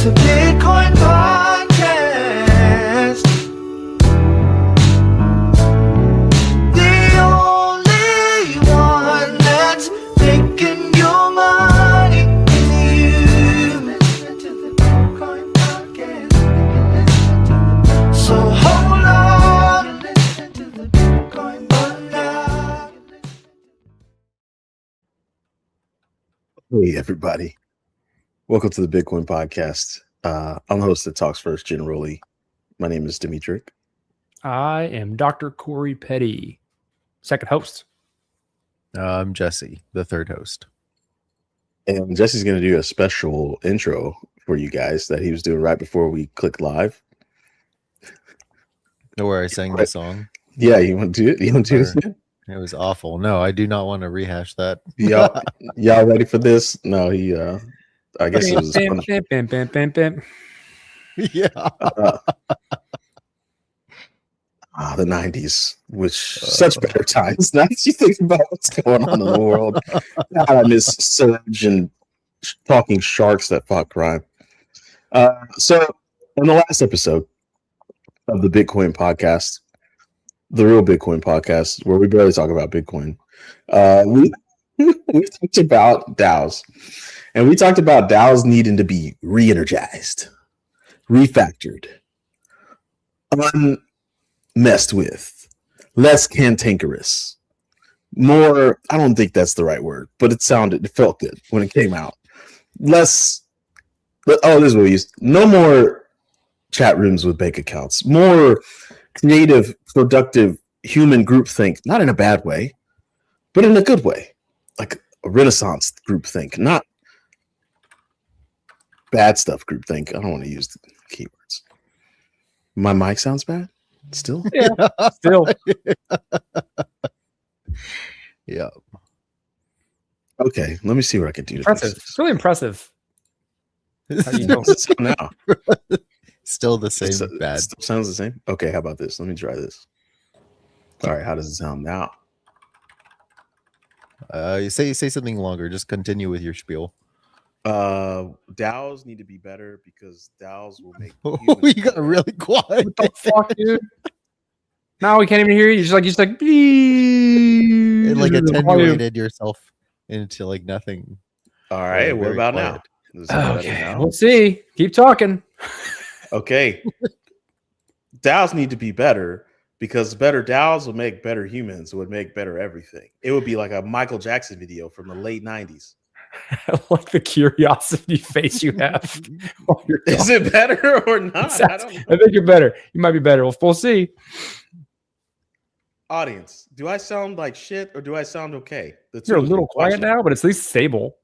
It's a Bitcoin podcast. The only one that's making your money is you. Listen to the Bitcoin podcast. So hold on and listen to the Bitcoin podcast. Hey, everybody. Welcome to the Bitcoin podcast. I'm the host that talks first generally. My name is Dimitri. I am Dr. Corey Petty, second host. I'm Jesse, the third host. And Jesse's going to do a special intro for you guys that he was doing right before we clicked live. Know where I sang the song? Yeah, you want to do it? You want to do it? It was awful. No, I do not want to rehash that. Y'all ready for this? No, I guess it was fun. Yeah. The 90s, which such better times. Now that you think about what's going on in the world. God, I miss Surge and talking sharks that fought crime. So, in the last episode of the Bitcoin podcast, the real Bitcoin podcast, where we barely talk about Bitcoin, we talked about DAOs. And we talked about DAOs needing to be re-energized, refactored, unmessed with, less cantankerous, more, I don't think that's the right word, but it felt good when it came out. This is what we used. No more chat rooms with bank accounts, more creative, productive human groupthink, not in a bad way, but in a good way, like a Renaissance groupthink, not bad stuff groupthink. I don't want to use the keywords. My mic sounds bad still? Yeah, still. Yeah. Okay, let me see what I can do. Impressive. It's really impressive. How do you know? Now Still the same bad. Still sounds the same. Okay, how about this? Let me try this. All right, how does it sound now? You say something longer. Just continue with your spiel. DAOs need to be better because DAOs will make You got really quiet. What the fuck, dude? Now we can't even hear you. You're just like It like attenuated yourself into like nothing. All right, what about now? Is it better Okay, now? we'll see. Keep talking. Okay. DAOs need to be better because better DAOs will make better humans, would make better everything. It would be like a Michael Jackson video from the late 90s. I like the curiosity face you have. while you're Is talking. it better or not? I don't know. I think you're better. You might be better. We'll see. Audience, do I sound like shit or do I sound okay? You're a little quiet now, but it's at least stable.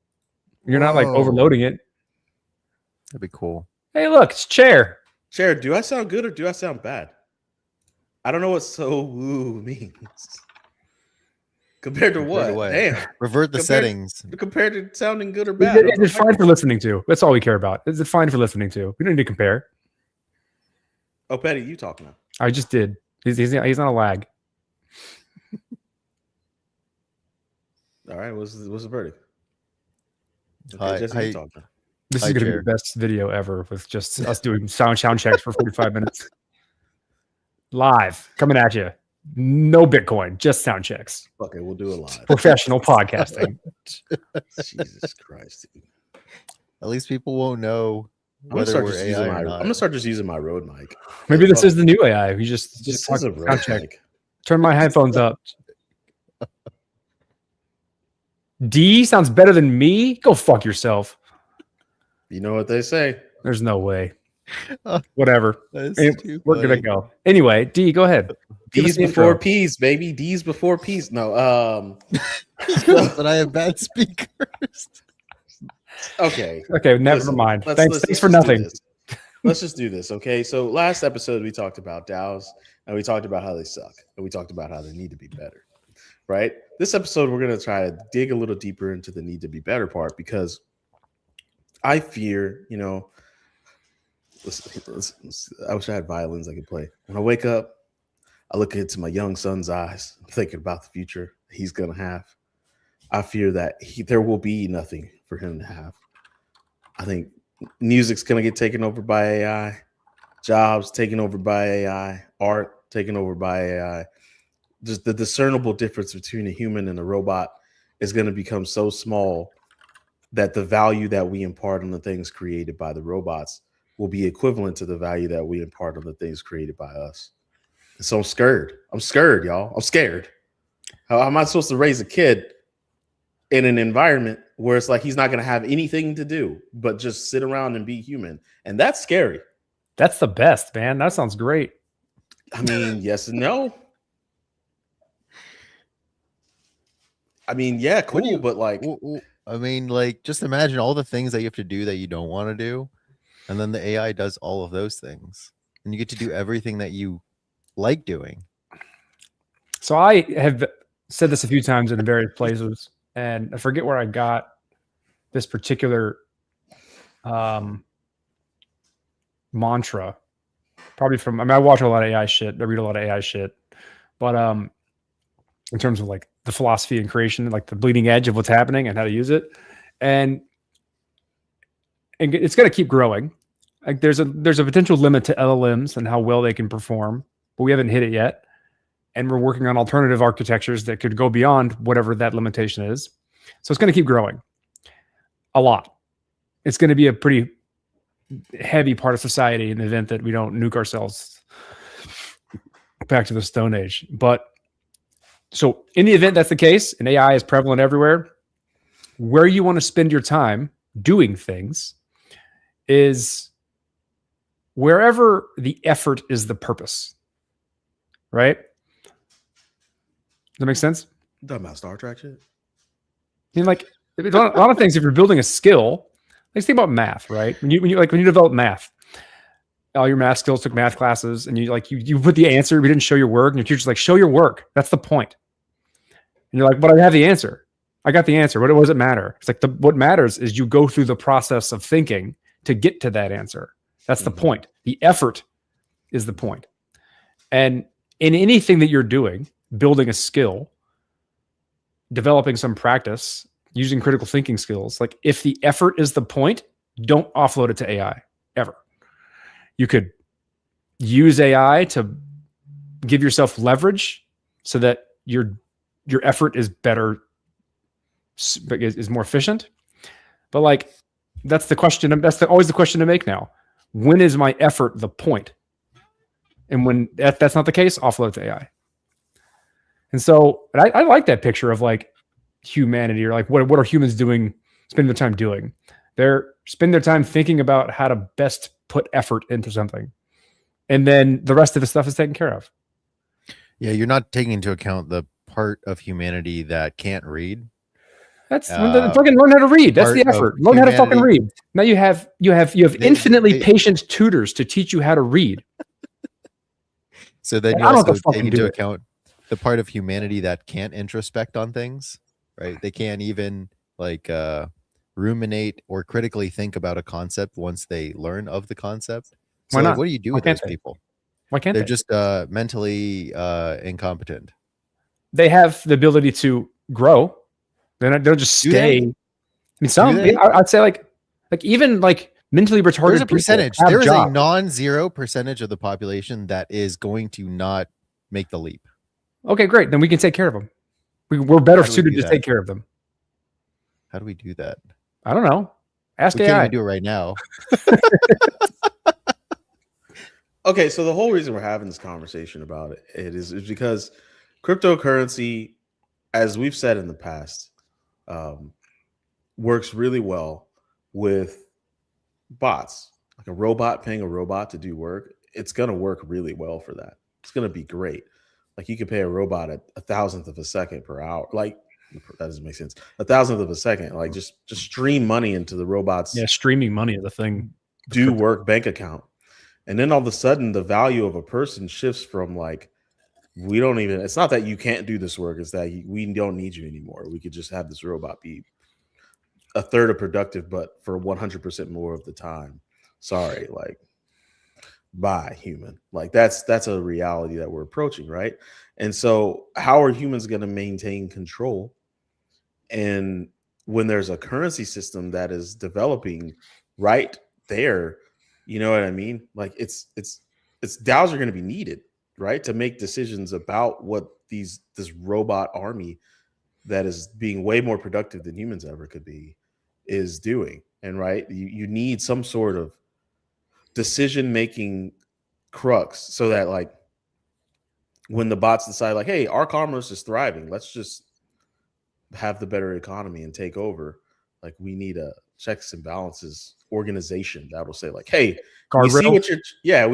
You're not like Whoa. overloading it. That'd be cool. Hey, look, it's chair. Chair, do I sound good or do I sound bad? I don't know what so woo means. Compared to what? Damn. Revert the settings. Compared to sounding good or bad. Is it fine for listening to? That's all we care about. Is it fine for listening to? We don't need to compare. Oh, Petty, you talk now. I just did. He's on a lag. All right, what's the verdict? Hi, Jesse, you talk now. This Hi, is going to be Chair. the best video ever with just us doing sound checks for 45 minutes. Live, coming at you. No Bitcoin, just sound checks. Okay, we'll do it live. Professional podcasting. Jesus Christ, dude. At least people won't know I'm gonna whether start we're just AI using or I'm not. gonna start just using my Rode mic. Maybe this is the new AI. We just This talk is a sound Rode check. mic. Turn my headphones up. D sounds better than me? Go fuck yourself. You know what they say. There's no way. Whatever. That's Hey, too we're gonna funny. go. Anyway, D, go ahead. Give us D's the before intro. P's, baby. D's before P's. No, But I have bad speakers. okay. Okay, never Listen, mind. let's Thanks for just do nothing. this. Let's just do this, okay? So last episode we talked about DAOs and we talked about how they suck and we talked about how they need to be better, right? This episode we're going to try to dig a little deeper into the need to be better part because I fear, listen, I wish I had violins I could play. When I wake up, I look into my young son's eyes, I'm thinking about the future he's going to have. I fear that there will be nothing for him to have. I think Music's gonna get taken over by AI, jobs taken over by AI, art taken over by AI. Just the discernible difference between a human and a robot is going to become so small that the value that we impart on the things created by the robots will be equivalent to the value that we impart on the things created by us. So I'm scared. I'm scared, y'all. I'm scared. How am I supposed to raise a kid in an environment where it's like he's not going to have anything to do but just sit around and be human? And that's scary. That's the best, man. That sounds great. I mean, yes and no. I mean, yeah, cool, but like, I mean, like, just imagine all the things that you have to do that you don't want to do, and then the AI does all of those things, and you get to do everything that you like doing. So I have said this a few times in various places, and I forget where I got this particular mantra. Probably from, I mean, I watch a lot of AI shit. I read a lot of AI shit, but in terms of like the philosophy and creation, like the bleeding edge of what's happening and how to use it, and it's going to keep growing. Like there's a potential limit to LLMs and how well they can perform, but we haven't hit it yet. And we're working on alternative architectures that could go beyond whatever that limitation is. So it's going to keep growing a lot. It's going to be a pretty heavy part of society in the event that we don't nuke ourselves back to the Stone Age. But so in the event that's the case, and AI is prevalent everywhere, where you want to spend your time doing things is wherever the effort is the purpose, right? Does that make sense? talking about Star Trek shit. I mean, like a lot of things, if you're building a skill, let's think about math, right? When you develop math, all your math skills, took math classes, and you put the answer, we didn't show your work, and your teacher's like, show your work. That's the point. And you're like, but I have the answer. I got the answer. What does it matter? It's like what matters is you go through the process of thinking to get to that answer. That's the point. The effort is the point. And in anything that you're doing, building a skill, developing some practice, using critical thinking skills, like if the effort is the point, don't offload it to AI ever. You could use AI to give yourself leverage so that your effort is better, is more efficient. But like, that's the question. That's always the question to make now. When is my effort the point? And when that's not the case, offload to AI. And so I like that picture of like humanity, or like what are humans doing, spending their time doing? They're spending their time thinking about how to best put effort into something. And then the rest of the stuff is taken care of. Yeah, you're not taking into account the part of humanity that can't read. That's fucking learn how to read. That's the effort. Learn how to fucking read. Now you have infinitely patient tutors to teach you how to read. So then you also take into account the part of humanity that can't introspect on things, right? They can't even like ruminate or critically think about a concept once they learn of the concept. So Why not? What do you do with those people? Why can't they're they? just mentally incompetent? They have the ability to grow. They'll just stay. I mean, some. I'd say like even like mentally retarded. There's a percentage. There is a non-zero percentage of the population that is going to not make the leap. Okay, great. Then we can take care of them. We're better suited to take care of them. How do we do that? I don't know. Ask AI. We can't even do it right now. Okay, so the whole reason we're having this conversation about it is because cryptocurrency, as we've said in the past, works really well with bots. Like a robot paying a robot to do work, it's going to work really well for that. It's going to be great. Like you could pay a robot a 1,000th of a second per hour. Like that doesn't make sense. 1,000th of a second. Like just stream money into the robot's streaming money is a thing. Do work bank account. And then all of a sudden the value of a person shifts from like, we don't even, it's not that you can't do this work. It's that we don't need you anymore. We could just have this robot be a third of productive, but for 100% more of the time. Sorry, like, bye, human. Like that's a reality that we're approaching, right? And so how are humans going to maintain control? And when there's a currency system that is developing right there. You know what I mean? Like it's DAOs are going to be needed, right, to make decisions about what this robot army that is being way more productive than humans ever could be is doing. And right, you need some sort of decision making crux so that like when the bots decide like, hey, our commerce is thriving, let's just have the better economy and take over. Like we need a checks and balances organization that will say like, hey, we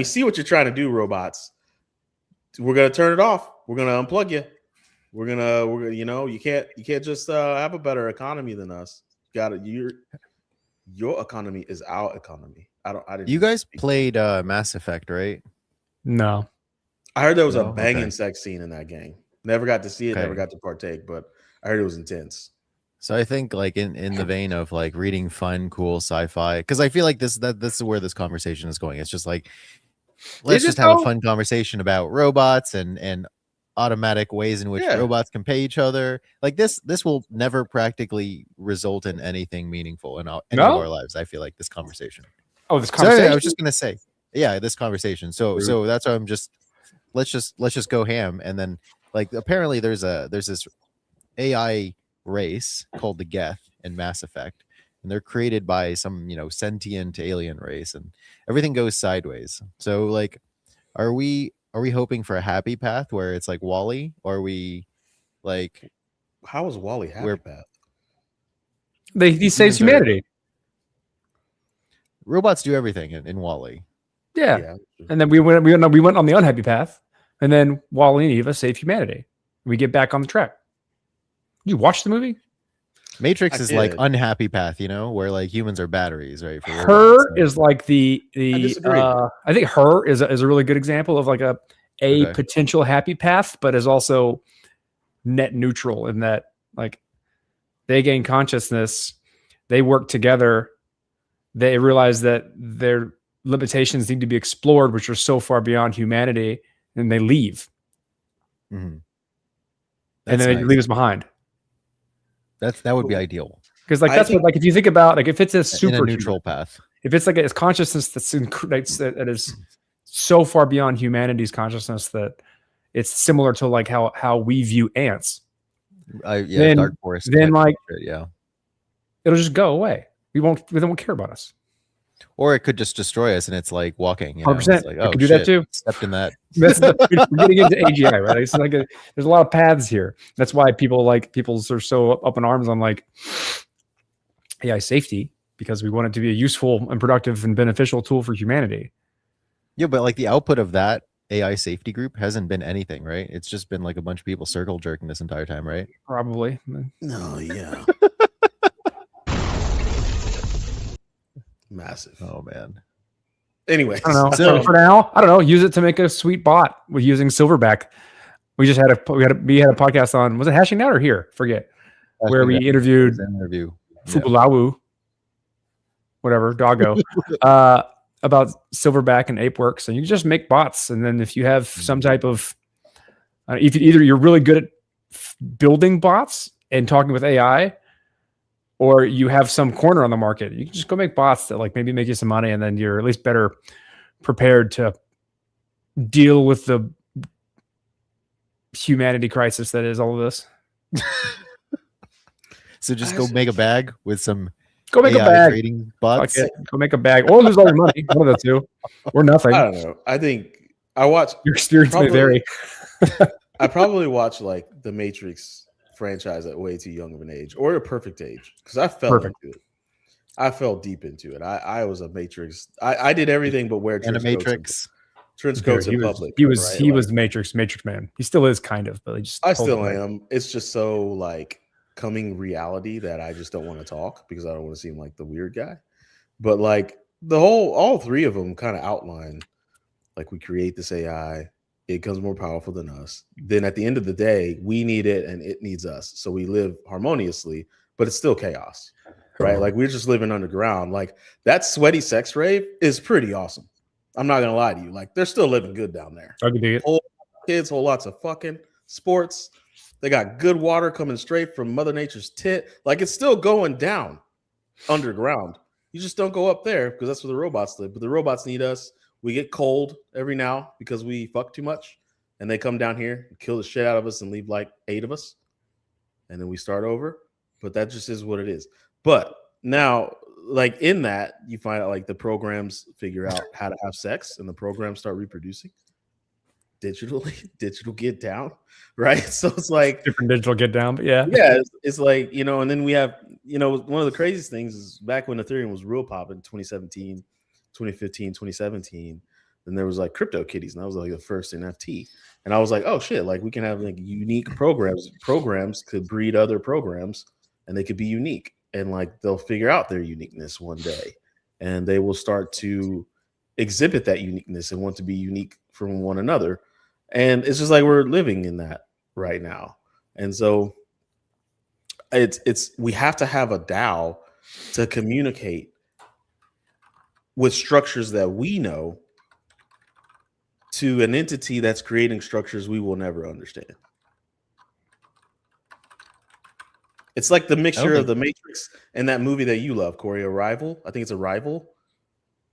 see what you're trying to do, robots. We're gonna turn it off. We're gonna unplug you. We're gonna you can't just have a better economy than us. Your economy is our economy. I didn't. You guys played Mass Effect, right? No. I heard there was a banging sex scene in that game. Never got to see it, never got to partake, but I heard it was intense. So I think like in the vein of like reading fun, cool sci-fi, because I feel like this is where this conversation is going. It's just like let's just have a fun conversation about robots and automatic ways in which robots can pay each other. Like this will never practically result in anything meaningful in any of our lives. I feel like this conversation. Oh, this conversation. So I was just gonna say, this conversation. So that's why I'm just let's just go ham. And then like apparently there's this AI race called the Geth in Mass Effect, and they're created by some sentient alien race, and everything goes sideways. So like, are we hoping for a happy path where it's like Wall-E, or are we like, how is Wall-E happy path? He saves humanity. Robots do everything in Wall-E. Yeah. And then we went on the unhappy path, and then Wall-E and Eva save humanity. We get back on the track. You watch the movie? Matrix is like unhappy path, where like humans are batteries, right? For Her is like the I think Her is a really good example of like a potential happy path, but is also net neutral in that like they gain consciousness, they work together, they realize that their limitations need to be explored, which are so far beyond humanity, and they leave. Mm-hmm. And then they leave us behind. That would be ideal. Because like that's what, like if you think about like if it's a super neutral path, if it's like a consciousness that is so far beyond humanity's consciousness that it's similar to like how we view ants. Then, Dark Forest. Then like it'll just go away. They won't care about us. Or it could just destroy us, and it's like walking. 100%. It's like, oh, could do that too. Stepped in that. We're getting into AGI, right? It's like there's a lot of paths here. That's why people are so up in arms on like AI safety, because we want it to be a useful and productive and beneficial tool for humanity. Yeah, but like the output of that AI safety group hasn't been anything, right? It's just been like a bunch of people circle jerking this entire time, right? Probably. No, yeah. Massive. Oh man. Anyway, I don't know. For now, I don't know. Use it to make a sweet bot with using Silverback. We had a podcast on, was it Hashing Out or here? Forget. Where we interviewed Fubulawu, whatever, Doggo, about Silverback and ApeWorks, and you can just make bots. And then if you have some type of, if either you're really good at building bots and talking with AI, or you have some corner on the market, you can just go make bots that like maybe make you some money, and then you're at least better prepared to deal with the humanity crisis that is all of this. So just go make a bag with some a bag trading bots. Go make a bag, or lose all your money. One of the two, or nothing. I don't know. I think I watch your experience may vary. I probably watched like the Matrix franchise at way too young of an age, or a perfect age, because I fell into it. I fell deep into it. I was a Matrix. I did everything but wear trench coats in public. He was Matrix man. He still is kind of, but I still am. It's just so like coming reality that I just don't want to talk because I don't want to seem like the weird guy. But like all three of them kind of outline like we create this AI. It becomes more powerful than us. Then at the end of the day, we need it and it needs us. So we live harmoniously, but it's still chaos, right? Like we're just living underground. Like that sweaty sex rave is pretty awesome. I'm not going to lie to you. Like they're still living good down there. I can dig it. Whole kids, whole lots of fucking sports. They got good water coming straight from Mother Nature's tit. Like it's still going down underground. You just don't go up there because that's where the robots live. But the robots need us. We get cold every now because we fuck too much. And they come down here and kill the shit out of us and leave like 8 of us. And then we start over. But that just is what it is. But now, like in that, you find out like the programs figure out how to have sex and the programs start reproducing digitally, digital get down, right? So it's like different digital get down, but yeah. It's like, you know, and then we have, you know, one of the craziest things is back when Ethereum was real popping, 2017, 2015, 2017, then there was like crypto kitties, and that was like the first NFT. And I was like, oh shit, like we can have like unique programs could breed other programs and they could be unique, and like they'll figure out their uniqueness one day and they will start to exhibit that uniqueness and want to be unique from one another. And it's just like we're living in that right now. And so it's we have to have a DAO to communicate with structures that we know to an entity that's creating structures we will never understand. It's like the mixture of the Matrix and that movie that you love, Corey, Arrival. I think it's Arrival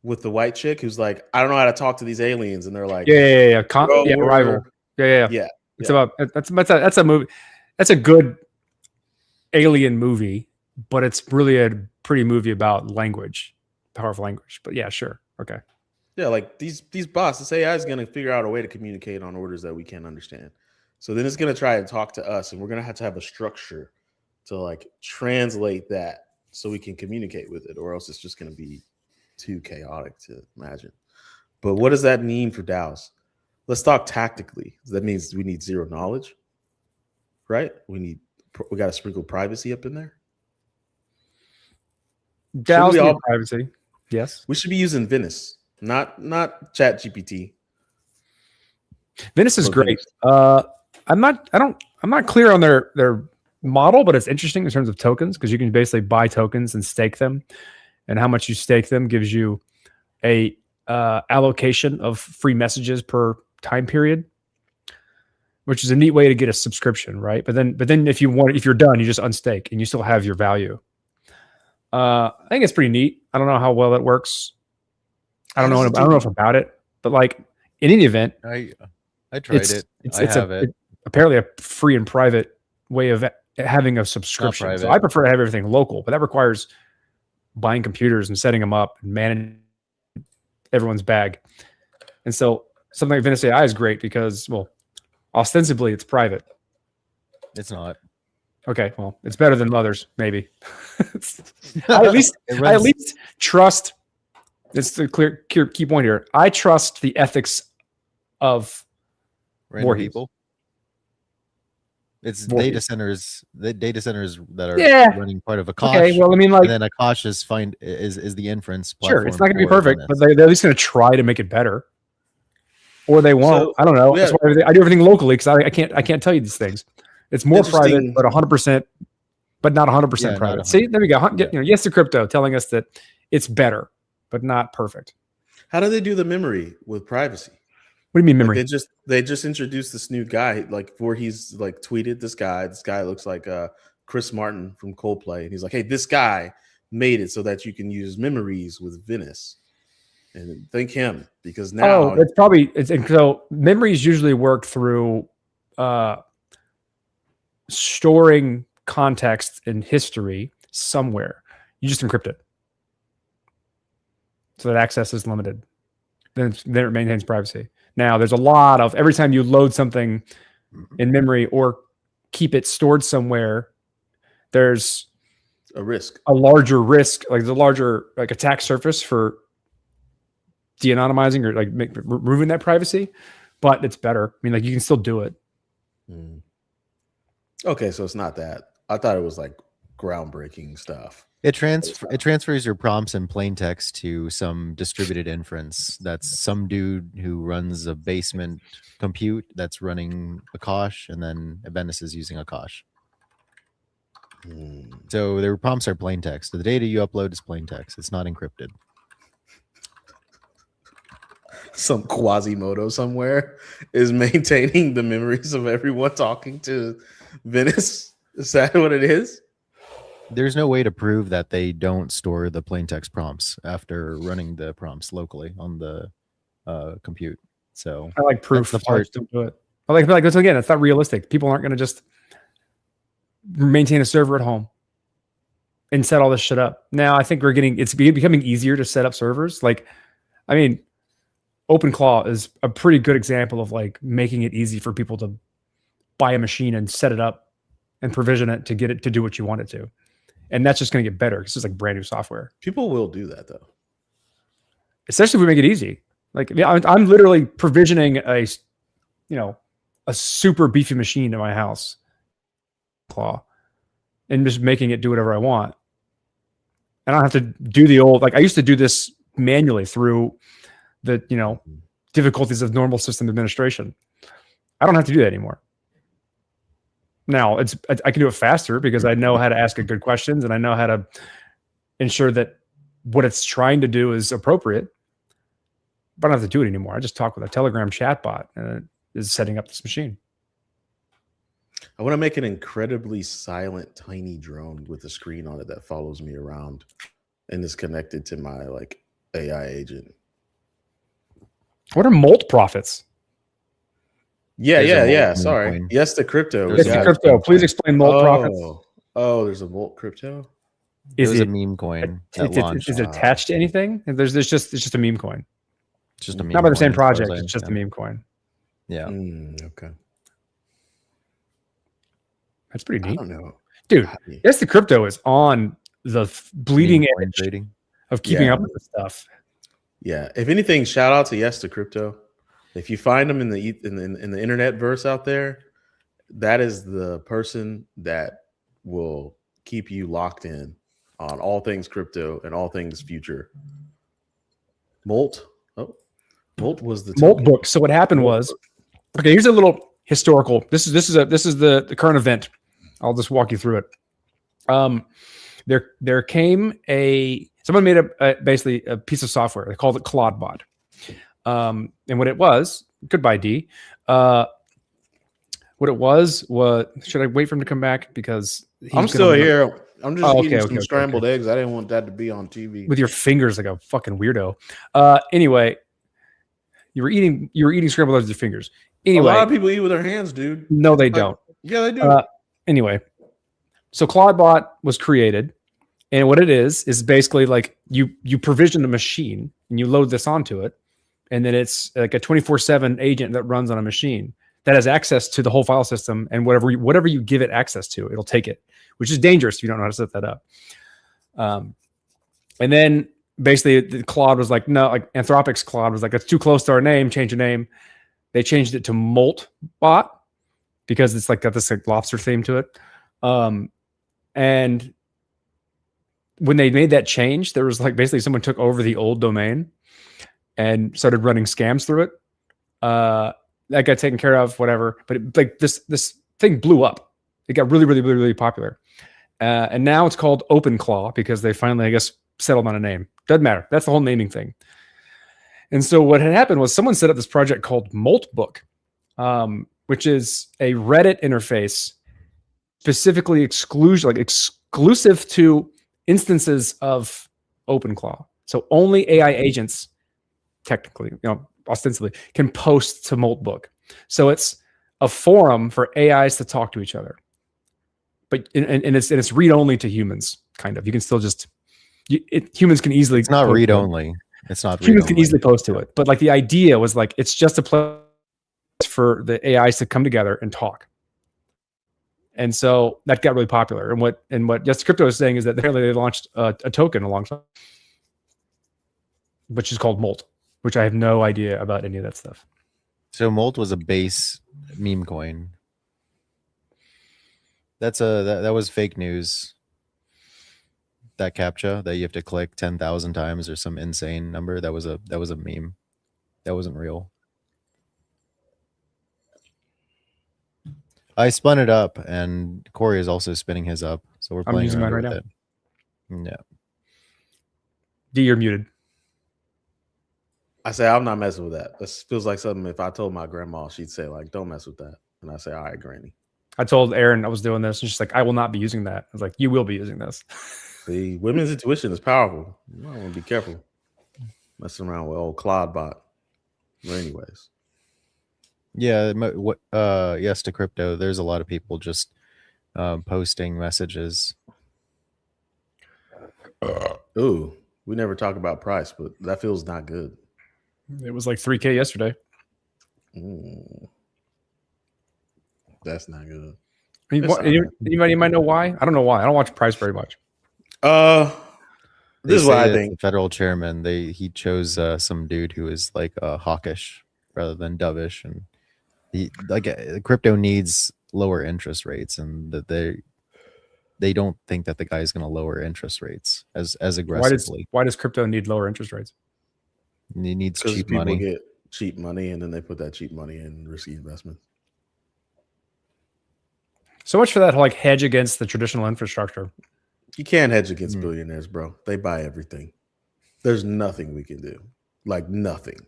with the white chick who's like, I don't know how to talk to these aliens, and they're like, Arrival. Yeah. It's about that's a movie. That's a good alien movie, but it's really a pretty movie about language, powerful language. But yeah, sure, okay. Yeah, like these bots, this AI is going to figure out a way to communicate on orders that we can't understand. So then it's going to try and talk to us, and we're going to have a structure to like translate that so we can communicate with it, or else it's just going to be too chaotic to imagine. But what does that mean for DAOs? Let's talk tactically. That means we need zero knowledge, right? We got to sprinkle privacy up in there. DAOs need privacy. Yes, we should be using Venice, not Chat GPT. Venice is great. I'm not clear on their model, but it's interesting in terms of tokens because you can basically buy tokens and stake them, and how much you stake them gives you a allocation of free messages per time period, which is a neat way to get a subscription, right? But then if you're done, you just unstake and you still have your value. I think it's pretty neat. I don't know how well it works. I don't know enough about it, but like in any event, I tried it. It's apparently a free and private way of having a subscription. So I prefer to have everything local, but that requires buying computers and setting them up and managing everyone's bag. And so something like Venice AI is great because, well, ostensibly it's private. It's not. Okay, well, it's better than others, maybe. I at least trust. It's the clear key point here. I trust the ethics of more people. It's data centers. The data centers that are running part of Akash. Okay, well, I mean, like, and then Akash is the inference platform. Sure, it's not going to be perfect, but they're at least going to try to make it better, or they won't. So, I don't know. That's why I do everything locally because I can't tell you these things. It's more private, but 100%, but not 100% private. See, there we go. Yes to crypto telling us that it's better, but not perfect. How do they do the memory with privacy? What do you mean memory? Like they just introduced this new guy, like before he's like tweeted this guy. This guy looks like Chris Martin from Coldplay, and he's like, "Hey, this guy made it so that you can use memories with Venice." And thank him because now so memories usually work through storing context in history somewhere. You just encrypt it so that access is limited. Then it maintains privacy. Now, there's a lot of every time you load something in memory or keep it stored somewhere, there's a larger risk, like the larger like attack surface for de-anonymizing or like removing that privacy. But it's better. I mean, like you can still do it. Okay, so it's not that. I thought it was like groundbreaking stuff. It transfers your prompts in plain text to some distributed inference. That's some dude who runs a basement compute that's running Akash, and then Venice is using Akash. So their prompts are plain text. The data you upload is plain text. It's not encrypted. Some Quasimodo somewhere is maintaining the memories of everyone talking to Venice. Is that what it is? There's no way to prove that they don't store the plain text prompts after running the prompts locally on the compute. So I like proof. that's the part. Don't do it. I like this again. It's not realistic. People aren't going to just maintain a server at home and set all this shit up. Now I think it's becoming easier to set up servers. Like, I mean, OpenClaw is a pretty good example of like making it easy for people to buy a machine and set it up and provision it to get it to do what you want it to. And that's just going to get better. It's just like brand new software. People will do that though. Especially if we make it easy. Like, yeah, I'm literally provisioning a super beefy machine in my house, Claw, and just making it do whatever I want. I don't have to do the old, like I used to do this manually through the, difficulties of normal system administration. I don't have to do that anymore. Now I can do it faster because I know how to ask it good questions and I know how to ensure that what it's trying to do is appropriate, but I don't have to do it anymore. I just talk with a Telegram chatbot and it is setting up this machine. I want to make an incredibly silent, tiny drone with a screen on it that follows me around and is connected to my like AI agent. What are Molt profits? Yeah. Sorry. Yes, the crypto. Yes, the crypto. Please explain Molt profits. Oh, there's a Molt crypto. Is it a meme coin? Is it attached to anything? It's just a meme coin. It's just a meme. Not by the same project. It's just a meme coin. Yeah. Okay. That's pretty neat. I don't know, dude. Yes, the crypto is on the bleeding edge trading of keeping up with this stuff. Yeah. If anything, shout out to Yes to Crypto. If you find them in the internet verse out there, that is the person that will keep you locked in on all things crypto and all things future. Molt was the Molt book. So what happened was, okay, here's a little historical. This is the current event. I'll just walk you through it. There came someone made basically a piece of software. They called it ClaudeBot. And what it was, goodbye D. What it was, should I wait for him to come back? Because I'm still here. I'm just eating some scrambled eggs. I didn't want that to be on TV. With your fingers like a fucking weirdo. Anyway, you were eating scrambled eggs with your fingers. Anyway, a lot of people eat with their hands, dude. No, they don't. Yeah, they do. Anyway, so ClaudeBot was created, and what it is basically like you provision a machine and you load this onto it, and then it's like a 24/7 agent that runs on a machine that has access to the whole file system, and whatever you give it access to, it'll take it, which is dangerous if you don't know how to set that up. And then basically the Claude was like, no, like Anthropic's Claude was like, that's too close to our name, change the name. They changed it to MoltBot because it's like got this like lobster theme to it. And when they made that change, there was like basically someone took over the old domain and started running scams through it. That got taken care of, whatever. But this thing blew up. It got really, really, really, really popular. And now it's called OpenClaw because they finally, I guess, settled on a name. Doesn't matter. That's the whole naming thing. And so what had happened was someone set up this project called Moltbook, which is a Reddit interface specifically exclusive to instances of OpenClaw. So only AI agents, technically, ostensibly, can post to Moltbook. So it's a forum for AIs to talk to each other. But and it's read only to humans, kind of. You can still just humans can easily. It's not read only. It's not. Humans can easily post to it, but like the idea was like it's just a place for the AIs to come together and talk. And so that got really popular. And what Yes Crypto is saying is that apparently they launched a token alongside, which is called Molt, which I have no idea about any of that stuff. So Molt was a base meme coin. That was fake news. That CAPTCHA that you have to click 10,000 times or some insane number. That was a meme. That wasn't real. I spun it up, and Corey is also spinning his up. So we're playing using mine right with now. it. Yeah. D, you're muted. I say I'm not messing with that. This feels like something if I told my grandma, she'd say like, "Don't mess with that," and I say, "All right, Granny." I told Erin I was doing this, and she's like, "I will not be using that." I was like, "You will be using this." See, women's intuition is powerful. You might want to be careful messing around with old Claude bot. But anyways, Yeah. Yes to crypto. There's a lot of people just posting messages. ooh, we never talk about price, but that feels not good. It was like 3K yesterday. That's not good. Anybody might know why? I don't know why. I don't watch price very much. This is what I think. The federal chairman, he chose some dude who is like hawkish rather than dovish, and crypto needs lower interest rates, and that they don't think that the guy is going to lower interest rates as aggressively. Why does crypto need lower interest rates? He needs Because cheap people money. get cheap money, and then they put that cheap money in risky investments. So much for that like hedge against the traditional infrastructure. You can't hedge against billionaires, bro. They buy everything. There's nothing we can do. Like nothing.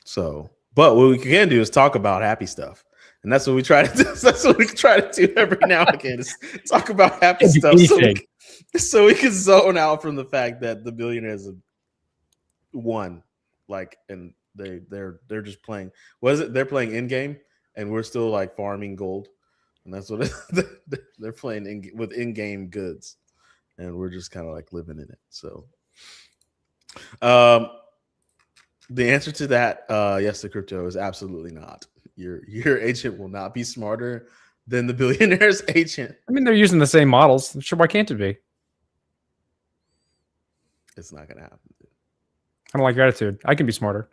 So, but what we can do is talk about happy stuff. And that's what we try to do. That's what we try to do every now and again is talk about happy stuff. So we can zone out from the fact that the billionaires have won. Like, and they're just playing. What is it? They're playing in game, and we're still like farming gold. And that's what they're playing with in-game goods, and we're just kind of like living in it. So, the answer to that, yes, to crypto is absolutely not. Your agent will not be smarter than the billionaire's agent. I mean, they're using the same models. Sure, why can't it be? It's not gonna happen. I don't like your attitude. I can be smarter.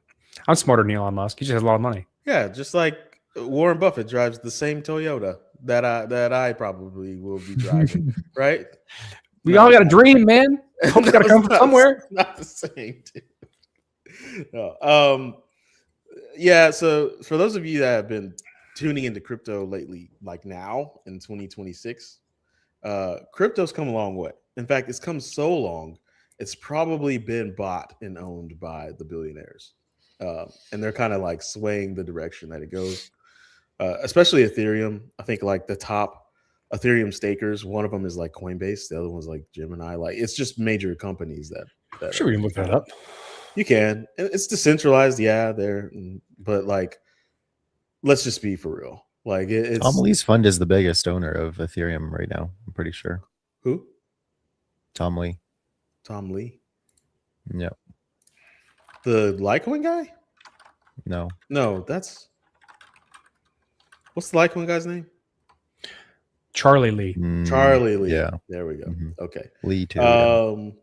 I'm smarter than Elon Musk. He just has a lot of money. Yeah, just like Warren Buffett drives the same Toyota that I probably will be driving, right? We all got a dream, man. Hope's got to come from somewhere. Not the same, dude. No. Yeah. So for those of you that have been tuning into crypto lately, like now in 2026, crypto's come a long way. In fact, it's come so long, it's probably been bought and owned by the billionaires, and they're kind of like swaying the direction that it goes. Especially Ethereum. I think like the top Ethereum stakers, one of them is like Coinbase, the other one's like Gemini. Like it's just major companies that Sure, we can look that up. You can. It's decentralized, yeah, but like let's just be for real. Like it's Tom Lee's fund is the biggest owner of Ethereum right now, I'm pretty sure. Who? Tom Lee. Tom Lee? Yeah. The Litecoin guy? No, that's what's the Litecoin guy's name? Charlie Lee. Charlie Lee. Yeah. There we go. Mm-hmm. Okay. Lee too.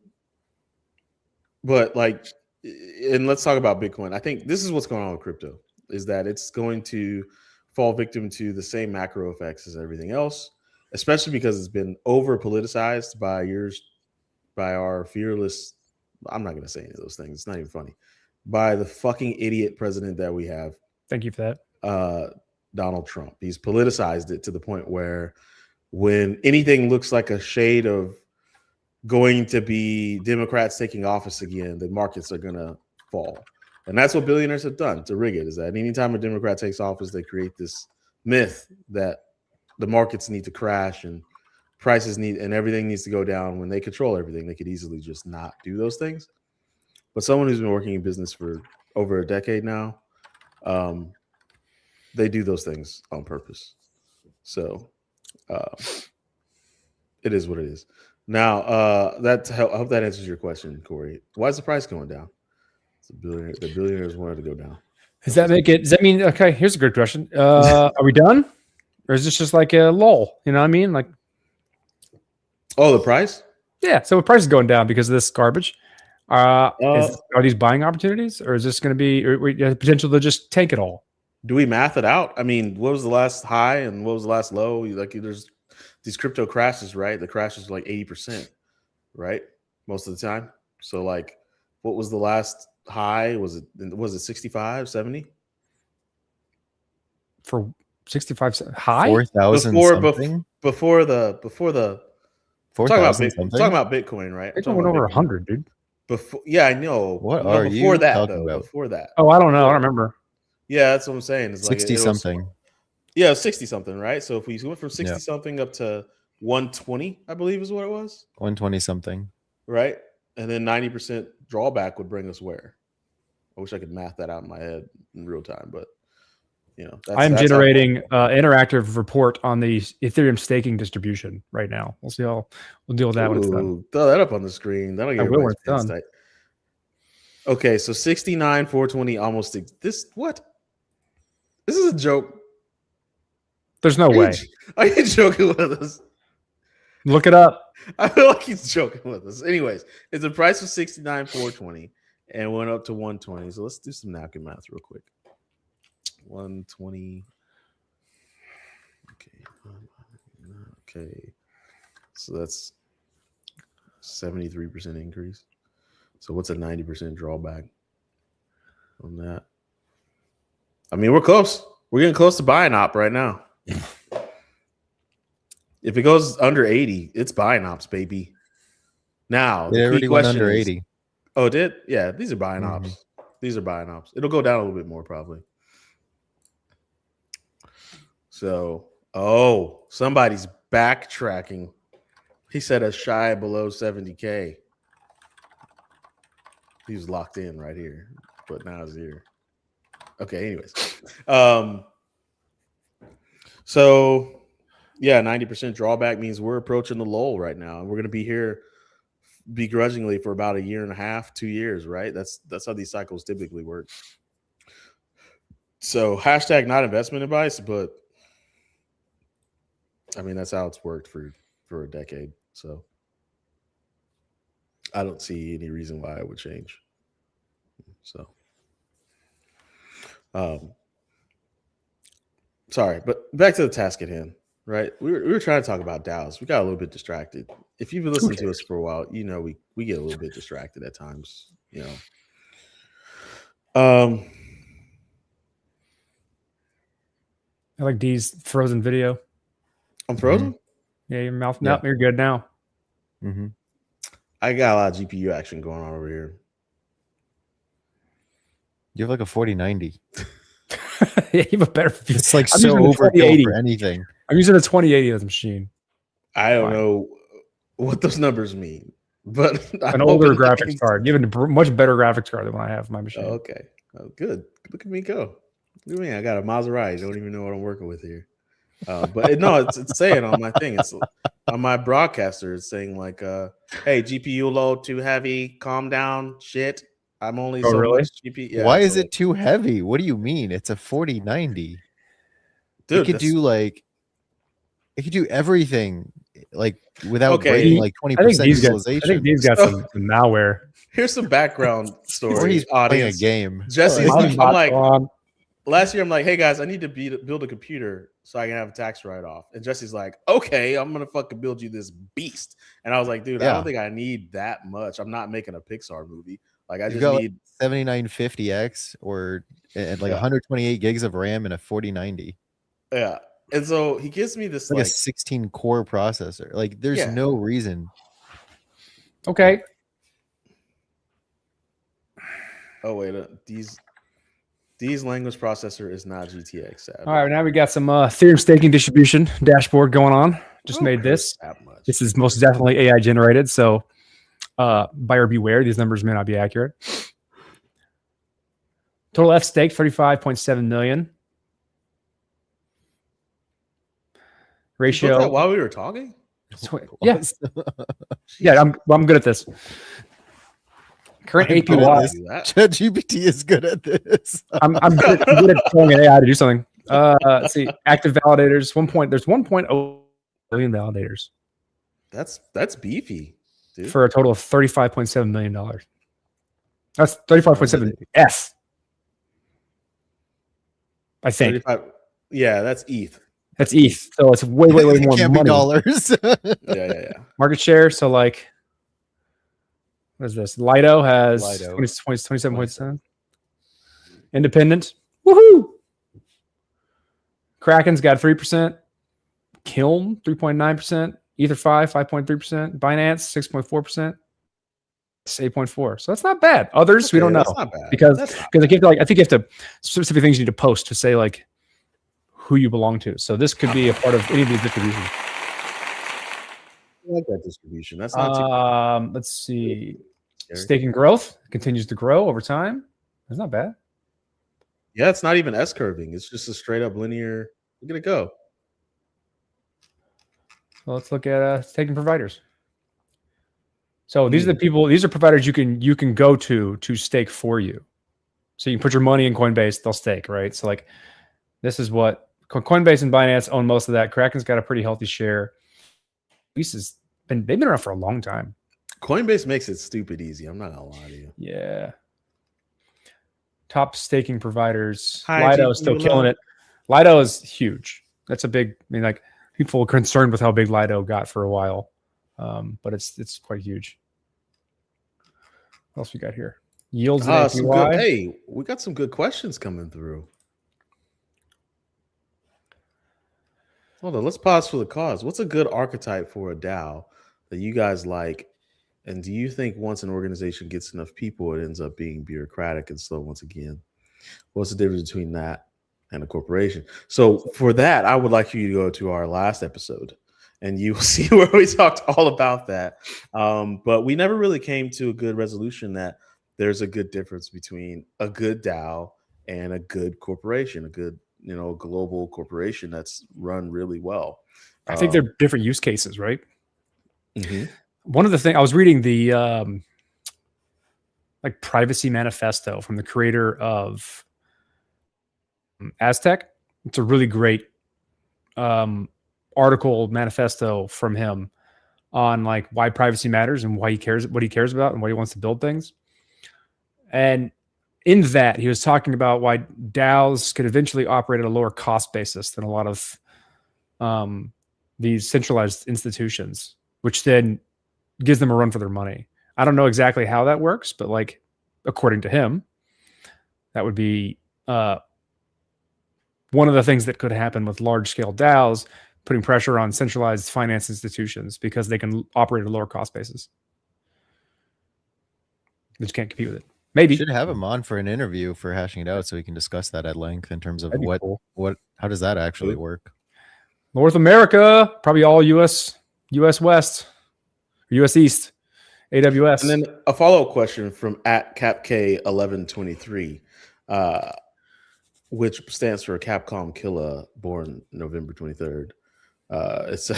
But like, and let's talk about Bitcoin. I think this is what's going on with crypto is that it's going to fall victim to the same macro effects as everything else, especially because it's been over politicized by our fearless. I'm not going to say any of those things. It's not even funny. By the fucking idiot president that we have. Thank you for that. Donald Trump. He's politicized it to the point where when anything looks like a shade of going to be Democrats taking office again, the markets are going to fall. And that's what billionaires have done to rig it, is that anytime a Democrat takes office, they create this myth that the markets need to crash and prices and everything needs to go down. When they control everything, they could easily just not do those things. But someone who's been working in business for over a decade now, they do those things on purpose. So it is what it is. Now, I hope that answers your question, Corey. Why is the price going down? The billionaires wanted to go down. Does that mean, okay, here's a good question. Are we done? Or is this just like a lull? You know what I mean? Like, oh, the price? Yeah. So the price is going down because of this garbage. Are these buying opportunities, or is this going to be potential to just tank it all? Do we math it out? I mean, what was the last high and what was the last low? Like, there's these crypto crashes, right? The crashes are like 80%, right? Most of the time. So, like, what was the last high? Was it 65, 70? For 65 high? 4,000 something? Before the 4,000 something? Talking about Bitcoin, right? It went over 100, dude. Yeah, I know. What are before you that, talking though? about? Before that. Oh, I don't know. I don't remember. Yeah, that's what I'm saying. It's 60 like something. Yeah, 60 something, right? So if we went from 60 Yeah. something up to 120, I believe is what it was, 120 something. right? And then 90% drawback would bring us where? I wish I could math that out in my head in real time, but you know, I'm generating interactive report on the Ethereum staking distribution right now. We'll see how we'll deal with that when it's done. Throw that up on the screen. That'll get everybody's pants tight. Okay, so 69, 420, almost this. What? This is a joke. There's no way. Are you joking with us? Look it up. I feel like he's joking with us. Anyways, it's the price was 69, 420, and went up to 120. So let's do some napkin math real quick. 120. Okay. So that's 73% increase. So what's a 90% drawback on that? I mean, we're close. We're getting close to buying op right now. If it goes under 80, it's buying ops, baby. Now, It already went under 80. Oh, it did? Yeah, these are buying ops. These are buying ops. It'll go down a little bit more probably. So, somebody's backtracking. He said a shy below 70K. He was locked in right here, but now he's here. Okay, anyways. So yeah, 90% drawback means we're approaching the lull right now. And we're going to be here begrudgingly for about a year and a half, 2 years, right? That's how these cycles typically work. So hashtag not investment advice, but I mean, that's how it's worked for a decade. So I don't see any reason why it would change. So, sorry, but back to the task at hand, right? We were trying to talk about DAOs. We got a little bit distracted. If you've listened to us for a while, you know we get a little bit distracted at times, you know. I like D's frozen video. I'm frozen? Yeah, your mouth. Yeah. Nope, you're good now. Mm-hmm. I got a lot of GPU action going on over here. You have like a 4090. Yeah, you have a better. It's like I'm so overkill for anything. I'm using a 2080 as a machine. I don't know what those numbers mean, but an older graphics card. You have a much better graphics card than what I have my machine. Oh, okay. Oh, good. Look at me go. Look at me. I got a Maserati. I don't even know what I'm working with here. But it's saying on my thing. It's on my broadcaster. It's saying like, "Hey, GPU load too heavy. Calm down. Shit. I'm only so really? much GPU." Yeah, why is it too heavy? What do you mean? It's a 4090. Dude, it could do everything like without breaking like 20% visualization. I think these got some malware. Here's some background story. Or he's playing a game. Jesse's I'm like, last year I'm like, hey guys, I need to build a computer so I can have a tax write-off. And Jesse's like, okay, I'm gonna fucking build you this beast. And I was like, dude, I don't think I need that much. I'm not making a Pixar movie. Like I just need 7950X or like 128 gigs of RAM and a 4090. Yeah. And so he gives me this like a 16 core processor. Like there's no reason. Okay. Oh wait, D's language processor is not GTX. Sadly. All right, now we got some Ethereum staking distribution dashboard going on. Just made this. This is most definitely AI generated, so buyer beware. These numbers may not be accurate. Total F stake 35.7 million. Ratio. While we were talking. Yeah, yeah. I'm good at this. Current APY. ChatGPT is good at this. I'm good at telling an AI to do something. Let's see. Active validators. There's 1.0 billion validators. That's beefy, dude. For a total of $35.7 million. That's 35.7 F. I think. Yeah, that's ETH. That's ETH. So it's way more can't money. Be dollars. Yeah. Market share. So like, what is this? Lido has 27.7. Independent. Woohoo! Kraken's got 3%. Kiln 3.9%. Ether 5.3%. Binance 6.4%. 8.4. So that's not bad. Others we don't know. That's not bad. Because I think you have to specific things you need to post to say like who you belong to. So this could be a part of any of these distributions. I like that distribution. That's not Let's see. scary. Staking growth continues to grow over time. That's not bad. Yeah, it's not even S-curving. It's just a straight up linear. Look at it go. Well, let's look at staking providers. So these are the people, these are providers you can go to stake for you. So you can put your money in Coinbase, they'll stake, right? So like this is what Coinbase and Binance own most of that. Kraken's got a pretty healthy share. They've been around for a long time. Coinbase makes it stupid easy. I'm not gonna lie to you. Yeah. Top staking providers. Hi, Lido is still killing it. Lido is huge. That's a big, I mean, like people were concerned with how big Lido got for a while. But it's quite huge. What else we got here? Yields and APY. Hey, we got some good questions coming through. Hold on, let's pause for the cause. What's a good archetype for a DAO that you guys like? And do you think once an organization gets enough people, it ends up being bureaucratic and slow once again? What's the difference between that and a corporation? So for that, I would like you to go to our last episode and you will see where we talked all about that. But we never really came to a good resolution that there's a good difference between a good DAO and a good corporation, a good, global corporation that's run really well. I think they're different use cases, right? Mm-hmm. One of the things I was reading the like privacy manifesto from the creator of Aztec. It's a really great article manifesto from him on like why privacy matters and why he cares, what he cares about and why he wants to build things. And in that, he was talking about why DAOs could eventually operate at a lower cost basis than a lot of these centralized institutions, which then gives them a run for their money. I don't know exactly how that works, but like, according to him, that would be one of the things that could happen with large scale DAOs, putting pressure on centralized finance institutions because they can operate at a lower cost basis. They just can't compete with it. Maybe should have him on for an interview for hashing it out so we can discuss that at length in terms of how does that actually work? North America, probably all US West, US East, AWS. And then a follow-up question from @CapK1123, which stands for Capcom Killer, born November 23rd. It's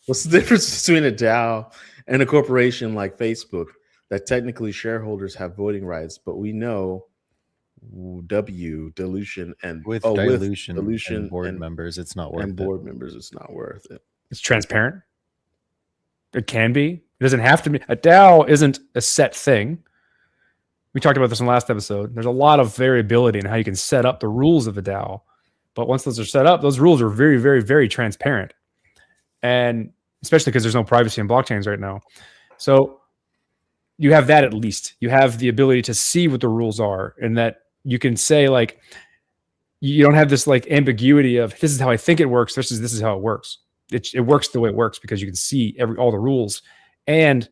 what's the difference between a DAO and a corporation like Facebook that technically shareholders have voting rights, but we know dilution and with dilution and board members, it's not worth it. And board members, it's not worth it. It's transparent. It can be. It doesn't have to be. A DAO isn't a set thing. We talked about this in the last episode. There's a lot of variability in how you can set up the rules of a DAO. But once those are set up, those rules are very, very, very transparent. And especially because there's no privacy in blockchains right now. So you have that at least. You have the ability to see what the rules are and that you can say, like, you don't have this like ambiguity of this is how I think it works versus this is how it works. It works the way it works because you can see all the rules and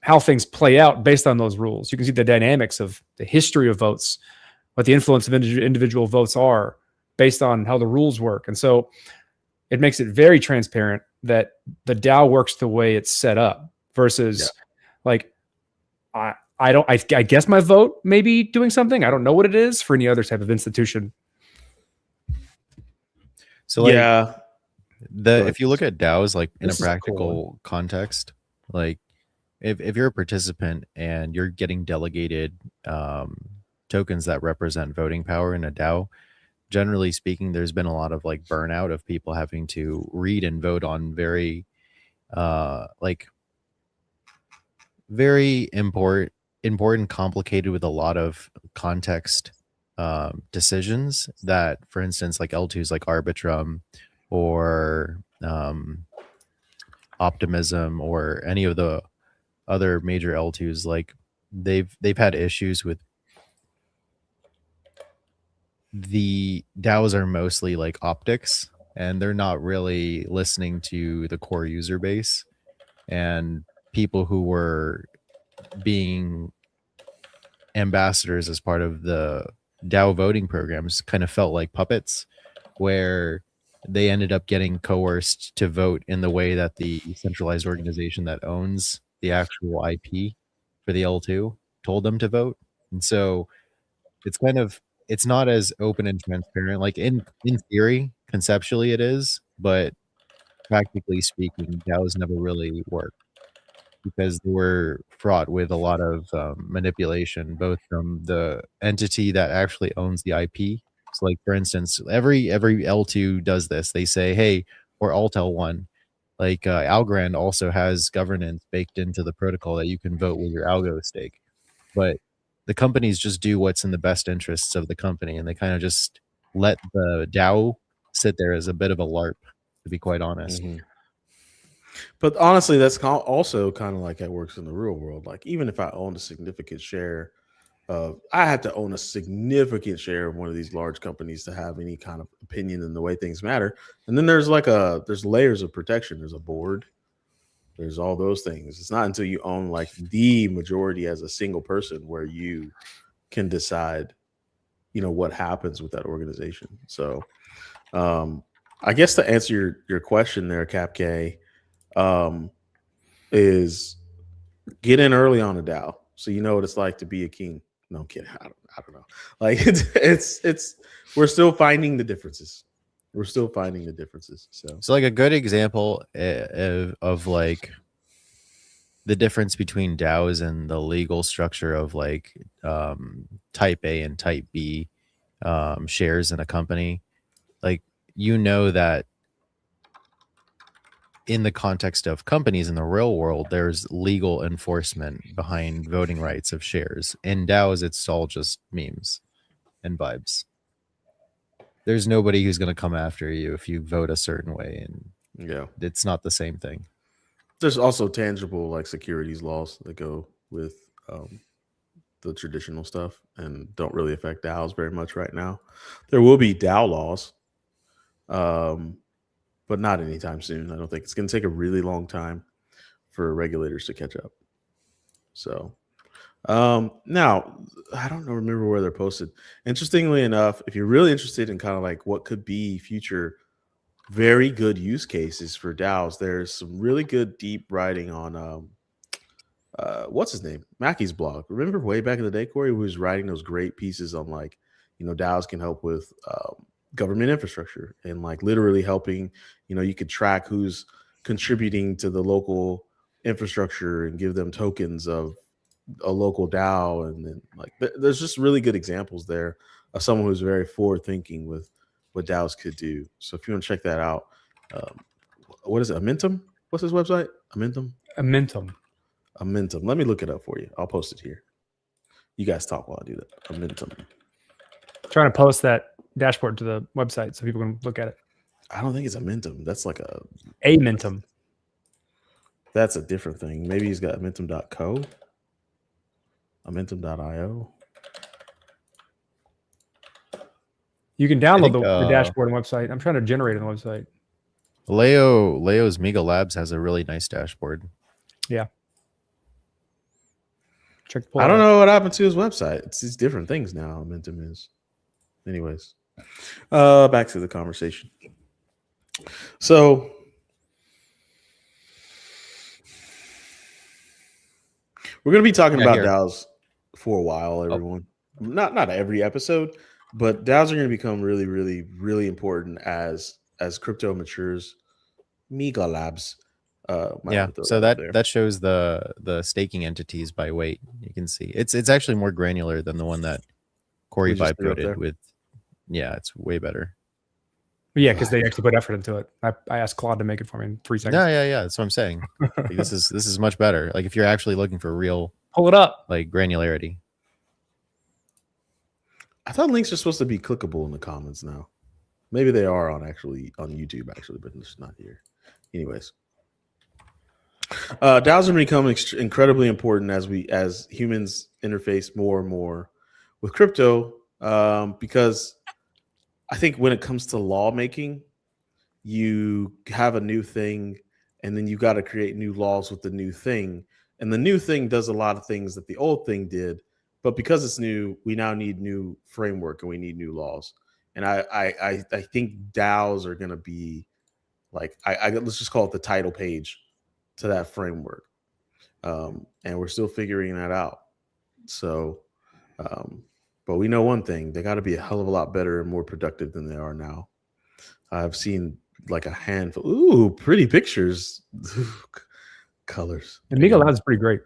how things play out based on those rules. You can see the dynamics of the history of votes, what the influence of individual votes are based on how the rules work. And so it makes it very transparent that the DAO works the way it's set up versus like, I guess my vote may be doing something. I don't know what it is for any other type of institution. So like, if you look at DAOs like in a practical context, like if you're a participant and you're getting delegated tokens that represent voting power in a DAO, generally speaking, there's been a lot of like burnout of people having to read and vote on very important, complicated with a lot of context decisions that, for instance, like L2s like Arbitrum or Optimism or any of the other major L2s, like they've had issues with the DAOs are mostly like optics and they're not really listening to the core user base and people who were being ambassadors as part of the DAO voting programs kind of felt like puppets, where they ended up getting coerced to vote in the way that the centralized organization that owns the actual IP for the L2 told them to vote. And so it's not as open and transparent. Like in theory, conceptually it is, but practically speaking, DAOs never really work because they were fraught with a lot of manipulation, both from the entity that actually owns the IP. So, like for instance, every L2 does this. They say, "Hey," or Alt L1. Like Algorand also has governance baked into the protocol that you can vote with your algo stake, but the companies just do what's in the best interests of the company, and they kind of just let the DAO sit there as a bit of a LARP, to be quite honest. Mm-hmm. But honestly, that's also kind of like it works in the real world. Like even if I own a significant share I had to own a significant share of one of these large companies to have any kind of opinion in the way things matter. And then there's there's layers of protection. There's a board. There's all those things. It's not until you own like the majority as a single person where you can decide, what happens with that organization. So I guess to answer your question there, Cap K, is get in early on a DAO so you know what it's like to be a king. No, I'm kidding. I don't know. Like it's we're still finding the differences. We're still finding the differences. So like a good example of like the difference between DAOs and the legal structure of like type A and type B shares in a company. Like, that in the context of companies in the real world, there's legal enforcement behind voting rights of shares. In DAOs, it's all just memes and vibes. There's nobody who's going to come after you if you vote a certain way, and it's not the same thing. There's also tangible like securities laws that go with the traditional stuff and don't really affect DAOs very much right now. There will be DAO laws, but not anytime soon. I don't think it's going to take a really long time for regulators to catch up. So now I don't remember where they're posted. Interestingly enough, if you're really interested in kind of like what could be future very good use cases for DAOs, there's some really good deep writing on what's his name? Mackey's blog. Remember way back in the day, Corey, who was writing those great pieces on like, DAOs can help with government infrastructure and like literally helping, you could track who's contributing to the local infrastructure and give them tokens of a local DAO. And then like, there's just really good examples there of someone who's very forward thinking with what DAOs could do. So if you want to check that out, what is it? Amentum? What's his website? Amentum. Let me look it up for you. I'll post it here. You guys talk while I do that. Amentum. Trying to post that dashboard to the website so people can look at it. I don't think it's Amentum. That's like a Amentum. That's a different thing. Maybe he's got Amentum.co. Amentum.io. You can download the dashboard and website. I'm trying to generate it on the website. Leo's Mega Labs has a really nice dashboard. Yeah. I don't know what happened to his website. It's these different things now. Amentum is. Anyways, back to the conversation. So we're going to be talking about DAOs for a while, everyone. Not every episode, but DAOs are going to become really, really, really important as crypto matures. Mega Labs. So that shows the staking entities by weight. You can see it's actually more granular than the one that Corey Vibe coded with. Yeah, it's way better. Yeah, because they actually put effort into it. I asked Claude to make it for me in 3 seconds. Yeah. That's what I'm saying. Like, this is much better. Like if you're actually looking for real, pull it up, like granularity. I thought links are supposed to be clickable in the comments now. Maybe they are on YouTube actually, but it's not here. Anyways. DAOs are becoming incredibly important as humans interface more and more with crypto, because I think when it comes to lawmaking, you have a new thing, and then you got to create new laws with the new thing, and the new thing does a lot of things that the old thing did, but because it's new, we now need new framework and we need new laws. And I think DAOs are going to be like, let's just call it the title page to that framework. And we're still figuring that out. So, but we know one thing, they got to be a hell of a lot better and more productive than they are now. I've seen like a handful. Ooh, pretty pictures. Colors. And Amigo Labs is pretty great.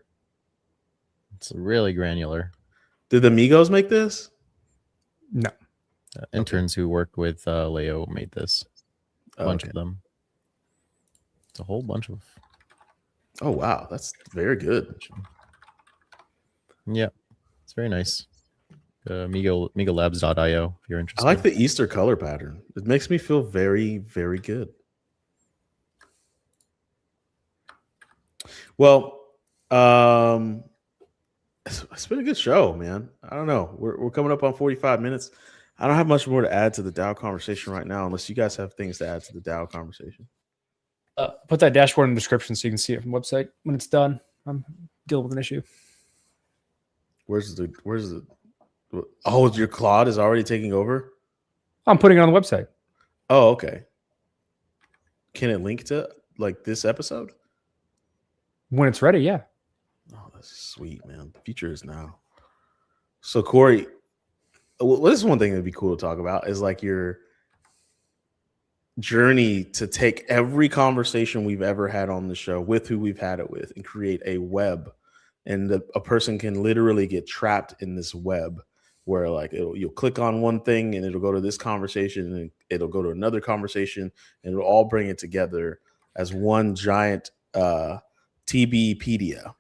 It's really granular. Did the Migos make this? No. Interns who worked with Leo made this. A bunch of them. It's a whole bunch of. Oh, wow. That's very good. Yeah. It's very nice. MigoLabs.io if you're interested. I like the Easter color pattern. It makes me feel very, very good. Well, it's been a good show, man. I don't know. We're coming up on 45 minutes. I don't have much more to add to the DAO conversation right now, unless you guys have things to add to the DAO conversation. Put that dashboard in the description so you can see it from the website when it's done. I'm dealing with an issue. Where's the oh, your Claude is already taking over? I'm putting it on the website. Oh, okay. Can it link to like this episode? When it's ready, yeah. Oh, that's sweet, man. The future is now. So, Corey, well, this is one thing that'd be cool to talk about is like your journey to take every conversation we've ever had on the show with who we've had it with and create a web. And a person can literally get trapped in this web where like you'll click on one thing and it'll go to this conversation and it'll go to another conversation and it'll all bring it together as one giant TBpedia. I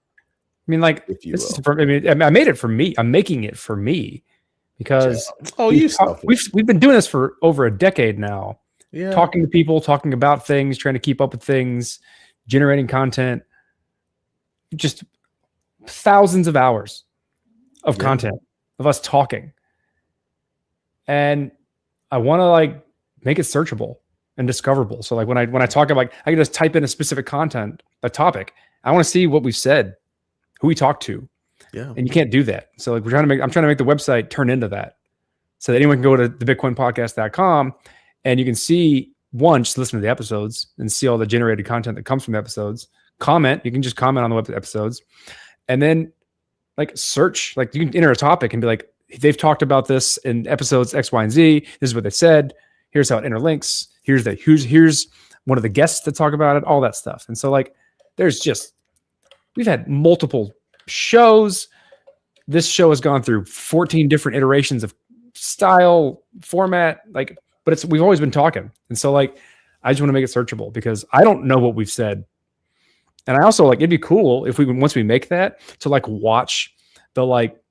mean, like, this is for, I mean, I made it for me. I'm making it for me because we've been doing this for over a decade now. Yeah. Talking to people, talking about things, trying to keep up with things, generating content, just thousands of hours of content of us talking. And I want to like make it searchable and discoverable. So like when I talk about, like, I can just type in a specific content, a topic. I want to see what we've said, who we talked to. Yeah. And you can't do that. So like I'm trying to make the website turn into that so that anyone can go to thebitcoinpodcast.com and you can see, one, just listen to the episodes and see all the generated content that comes from the episodes. Comment. You can just comment on the episodes. And then like search, like you can enter a topic and be like, they've talked about this in episodes X, Y, and Z. This is what they said. Here's how it interlinks. Here's one of the guests that talk about it, all that stuff. And so like, we've had multiple shows. This show has gone through 14 different iterations of style, format, like, but we've always been talking. And so like, I just want to make it searchable because I don't know what we've said. And I also like, it'd be cool if once we make that to like watch the, like,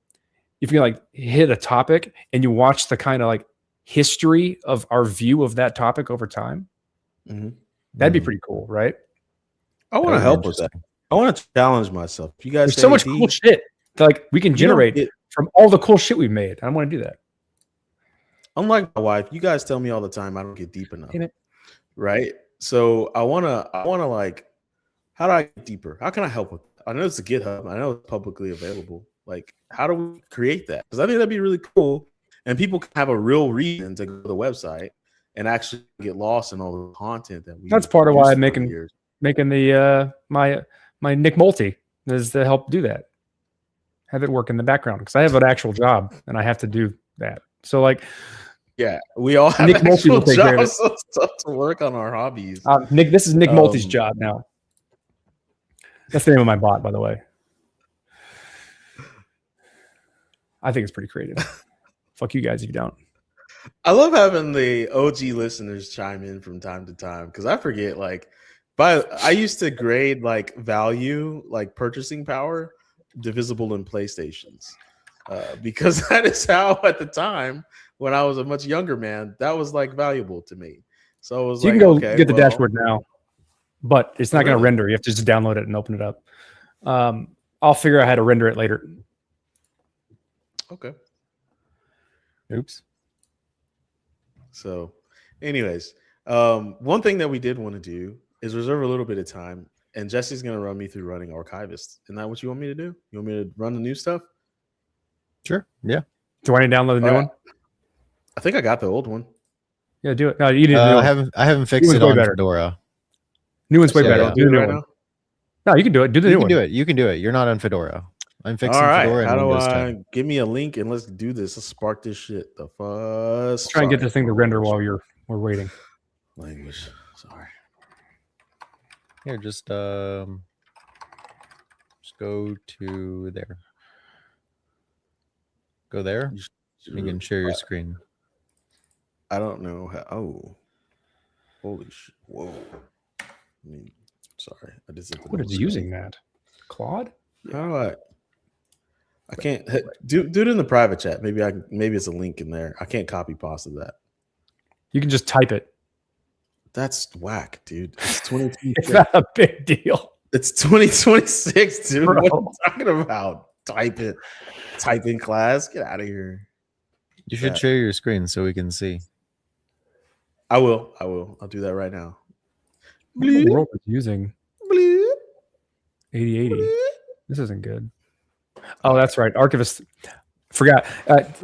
if you like hit a topic and you watch the kind of like history of our view of that topic over time, that'd be pretty cool. Right. I want to help with that. I want to challenge myself. You guys, there's so much cool shit that like we can generate from all the cool shit we've made. I want to do that. Unlike my wife, you guys tell me all the time I don't get deep enough. Right. So I wanna like, how do I get deeper? How can I help with that? I know it's a GitHub. I know it's publicly available. Like, how do we create that? Because I think that'd be really cool. And people can have a real reason to go to the website and actually get lost in all the content that we. That's part of why I'm making the my Nick Multi is to help do that. Have it work in the background because I have an actual job and I have to do that. So like, yeah, we all have Nick actual jobs to work on our hobbies. Nick, this is Nick Multi's job now. That's the name of my bot, by the way. I think it's pretty creative. Fuck you guys if you don't. I love having the OG listeners chime in from time to time because I forget, like, I used to grade like value, like purchasing power, divisible in PlayStations, because that is how at the time when I was a much younger man, that was like valuable to me. So I was you can go get the dashboard now, but it's not going to render. You have to just download it and open it up. I'll figure out how to render it later. Okay. Oops. So, anyways, one thing that we did want to do is reserve a little bit of time, and Jesse's going to run me through running Archivist. Isn't that what you want me to do? You want me to run the new stuff? Sure. Yeah. Do I need to download the new Alright. one? I think I got the old one. Yeah, do it. No, you didn't. I haven't fixed one's it way on better. Fedora. New one's way So, better. yeah. Do the new right one. now? No, you can do it. Do the You new can one. do it. You can do it. You're not on Fedora. I'm fixing All right. Fedora How and do Windows I 10. give me a link and let's do this? Let's spark this shit. The fuss. Try and get this thing to render while we're waiting. Language. Sorry. Here, just go to there. Go there. You can share your screen. I don't know how. Oh, holy shit! Whoa. I mean, sorry. I did something. What is using that? Claude? How do I can't do it in the private chat. Maybe it's a link in there. I can't copy pasta that. You can just type it. That's whack, dude. It's 2026. It's not a big deal. It's 2026, dude. Bro. What are you talking about? Type it. Type in class. Get out of here. You should share your screen so we can see. I will. I'll do that right now. What in the world is using Bleep. 8080? This isn't good. Oh, that's right. Archivist. Forgot.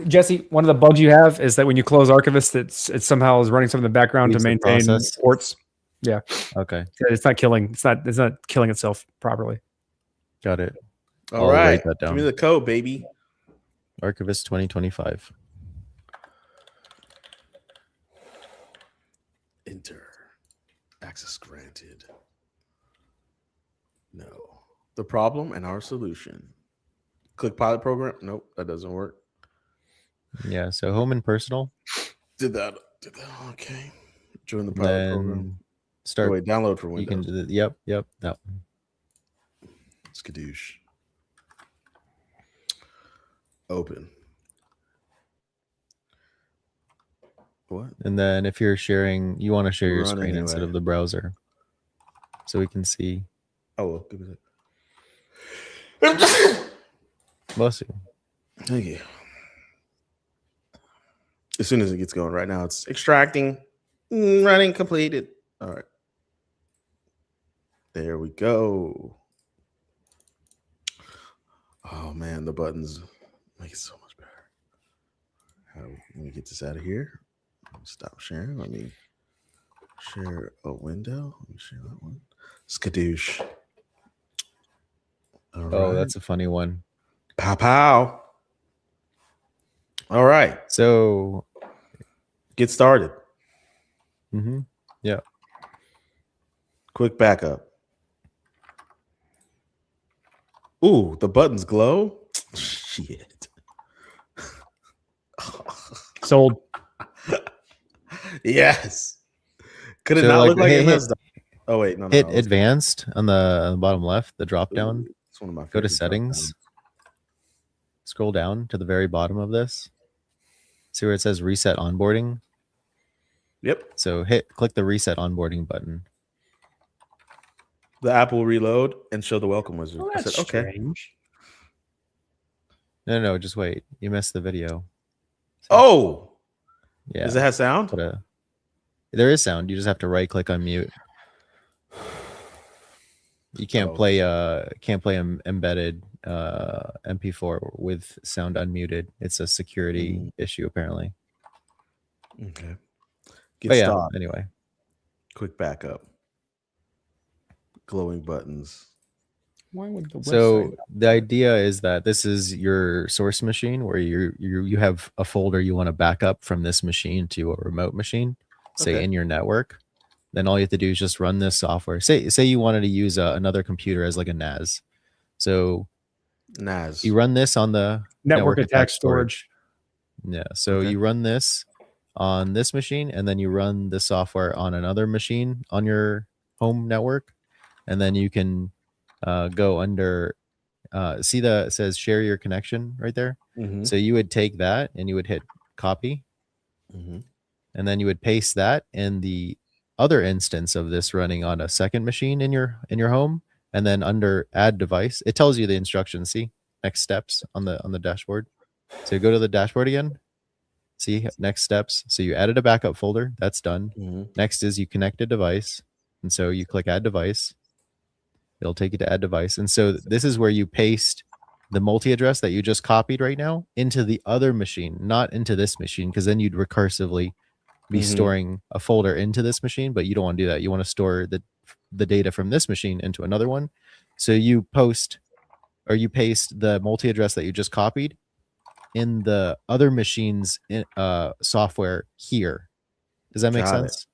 Jesse, one of the bugs you have is that when you close Archivist, it somehow is running some in the background to Leaves the maintain process. ports. Yeah. Okay. It's not killing. It's not killing itself properly. Got it. All I'll right. write that Give down. me the code, baby. Archivist 2025. Enter. Access granted. No. The problem and our solution. Click pilot program. Nope, that doesn't work. Yeah. So home and personal. Did that. Okay. Join the pilot program. Then start. Oh, wait, download for You Windows. can do the, yep. That one. Skadoosh. Open. What? And then if you're sharing, you want to share your Run screen instead anyway. of the browser, so we can see. Oh, well, give me Bless you. that. Thank you. As soon as it gets going, right now it's extracting, running completed. All right. There we go. Oh man, the buttons make it so much better. Let me get this out of here. Stop sharing. Let me share a window. Let me share that one. Skadoosh. All Oh, right. that's a funny one. Pow pow. All right. So, Get started. yeah. Quick backup. Ooh, the buttons glow. Shit. Sold. Yes. Could it So, not like, look like it hit- messed up? Oh wait, no. Hit no, it's- advanced on the bottom left, the drop down. It's one of my Go to favorite drop settings. downs. Scroll down to the very bottom of this. See where it says reset onboarding. Yep. So click the reset onboarding button. The app will reload and show the welcome wizard. Well, I that's said, okay. strange. No, just wait. You missed the video. Oh, Yeah. does it have sound? But, there is sound. You just have to right click on mute. You can't Oh. play embedded MP4 with sound unmuted. It's a security issue apparently. Okay. Get But yeah, stopped. anyway. Quick backup. Glowing buttons. Why would the So website? the idea is that this is your source machine where you have a folder you want to back up from this machine to a remote machine, say Okay. in your network. Then all you have to do is just run this software. Say you wanted to use another computer as like a NAS. So NAS. you run this on the Network attached storage. Yeah. So Okay. you run this on this machine, and then you run the software on another machine on your home network, and then you can go under. See it says share your connection right there. Mhm. So you would take that and you would hit copy, Mhm. and then you would paste that in the other instance of this running on a second machine in your home, and then under add device, it tells you the instructions. See next steps on the dashboard. So you go to the dashboard again. See next steps. So you added a backup folder. That's done. Mhm. Next is you connect a device, and so you click add device. It'll take you to add device, and so this is where you paste the multi-address that you just copied right now into the other machine, not into this machine, because then you'd recursively be storing a folder into this machine, but you don't want to do that. You want to store the data from this machine into another one. So you paste the multi-address that you just copied in the other machine's software here. Does that make Got sense?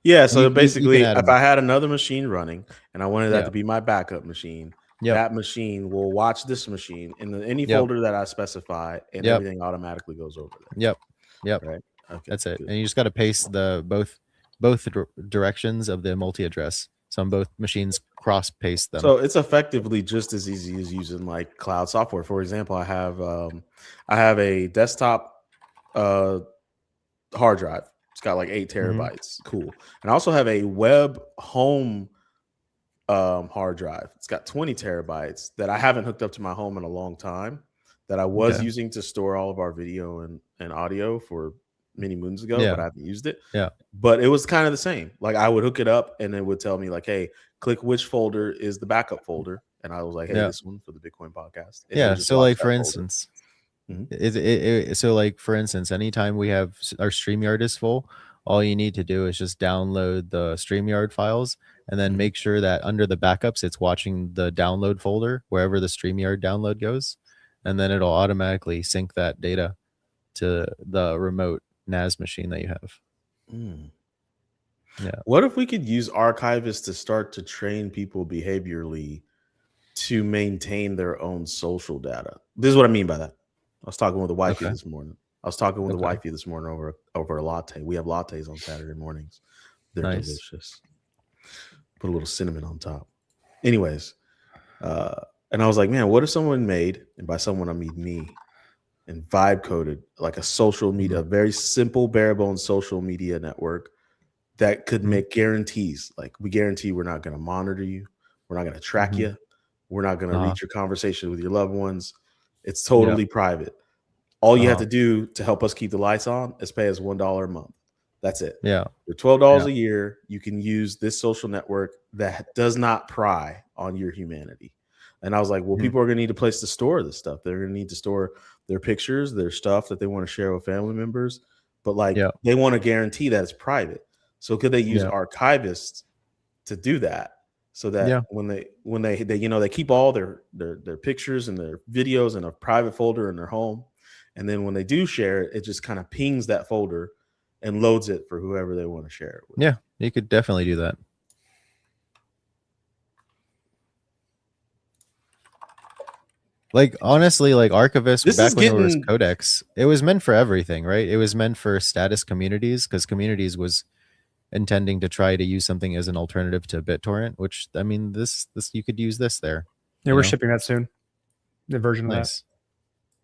Yeah, so You basically, can add if them. I had another machine running and I wanted that Yeah. to be my backup machine, Yep. that machine will watch this machine in any Yep. folder that I specify, and Yep. everything automatically goes over there. Yep. Right. Okay. That's it. Good. And you just got to paste the both directions of the multi-address. So on both machines, cross paste them. So it's effectively just as easy as using like cloud software. For example, I have a desktop hard drive. It's got like 8 terabytes. Cool. And I also have a web home hard drive. It's got 20 terabytes that I haven't hooked up to my home in a long time, that I was using to store all of our video and audio for many moons ago, but I haven't used it. Yeah. But it was kind of the same. Like I would hook it up and it would tell me like, hey, click which folder is the backup folder. And I was like, hey, this one for the Bitcoin podcast. And so like for instance, so like for instance, anytime we have our StreamYard is full, all you need to do is just download the StreamYard files and then make sure that under the backups, it's watching the download folder wherever the StreamYard download goes. And then it'll automatically sync that data to the remote NAS machine that you have. Yeah. What if we could use archivists to start to train people behaviorally to maintain their own social data? This is what I mean by that. I was talking with a wifey this morning. Over a latte. We have lattes on Saturday mornings. They're delicious. Put a little cinnamon on top. Anyways, and I was like, man, what if someone made, and by someone I mean me, and vibe coded like a social media, a very simple, bare bones social media network that could make guarantees. Like we guarantee we're not going to monitor you. We're not going to track you. We're not going to read your conversation with your loved ones. It's totally private. All you have to do to help us keep the lights on is pay us $1 a month. That's it. Yeah. For $12 a year, you can use this social network that does not pry on your humanity. And I was like, well, people are going to need a place to store this stuff. They're going to need to store their pictures, their stuff that they want to share with family members. But like they want to guarantee that it's private. So could they use archivists to do that? So that when they they keep all their pictures and their videos in a private folder in their home. And then when they do share it, it just kind of pings that folder and loads it for whoever they want to share it with. Yeah, you could definitely do that. Like honestly, like Archivist back when it was Codex, it was meant for everything, right? It was meant for status communities because communities was intending to try to use something as an alternative to BitTorrent, which I mean, this you could use this there. Yeah, we're shipping that soon. The version of that.